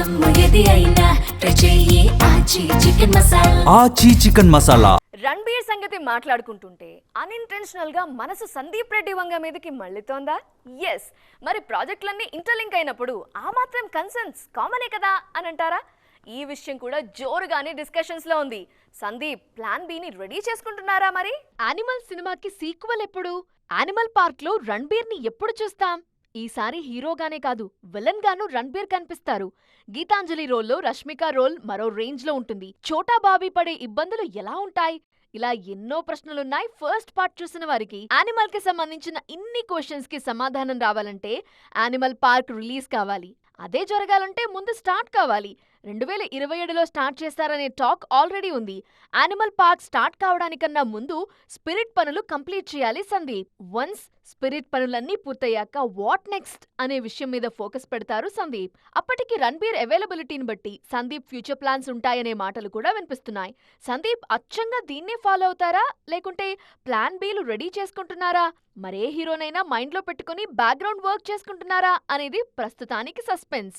ఏది అయినా ట్రై చెయ్యి ఆచి చికెన్ మసాలా. ఆచి చికెన్ మసాలా. రణ్బీర్ సంగతి మాట్లాడుకుంటుంటే అన్ఇంటెన్షనల్ గా మనసు సందీప్ రెడ్డి వంగ మీదకి మళ్ళుతోందా? ఎస్. మరి ప్రాజెక్టులన్నీ ఇంటర్లింక్ అయినప్పుడు ఆ మాత్రం కన్సర్న్స్ కామనే కదా అని అంటారా? ఈ విషయం కూడా జోరుగానే డిస్కషన్స్ లో ఉంది. సందీప్ ప్లాన్ బి ని రెడీ చేసుకుంటున్నారా? మరి యానిమల్ సినిమాకి సీక్వెల్ ఎప్పుడు? యానిమల్ పార్క్ లో రణ్బీర్ ని ఎప్పుడు చూస్తాం? ఈసారి హీరోగానే కాదు విలన్ గాను రణ్బీర్ కనిపిస్తారు. గీతాంజలి రోల్లో రష్మిక రోల్ మరో రేంజ్ లో ఉంటుంది. ఛోటా బాబీ పడే ఇబ్బందులు ఎలా ఉంటాయి? ఇలా ఎన్నో ప్రశ్నలున్నాయి ఫస్ట్ పార్ట్ చూసిన వారికి. యానిమల్ కి సంబంధించిన ఇన్ని క్వశ్చన్స్ కి సమాధానం రావాలంటే యానిమల్ పార్క్ రిలీజ్ కావాలి. అదే జరగాలంటే ముందు స్టార్ట్ కావాలి. 2027లో స్టార్ట్ చేస్తారనే టాక్ ఆల్రెడీ ఉంది. యానిమల్ పార్క్ స్టార్ట్ కావడానికన్నా ముందు స్పిరిట్ పనులు కంప్లీట్ చేయాలి సందీప్. వన్స్ స్పిరిట్ పనులన్నీ పూర్తయ్యాక వాట్ నెక్స్ట్ అనే విషయం మీద ఫోకస్ పెడతారు సందీప్. అప్పటికి రణ్బీర్ అవైలబిలిటీని బట్టి సందీప్ ఫ్యూచర్ ప్లాన్స్ ఉంటాయనే మాటలు కూడా వినిపిస్తున్నాయి. సందీప్ అచ్చంగా దీన్నే ఫాలో అవుతారా, లేకుంటే ప్లాన్ బీలు రెడీ చేసుకుంటున్నారా? మరే హీరోనైనా మైండ్లో పెట్టుకుని బ్యాక్గ్రౌండ్ వర్క్ చేసుకుంటున్నారా అనేది ప్రస్తుతానికి సస్పెన్స్.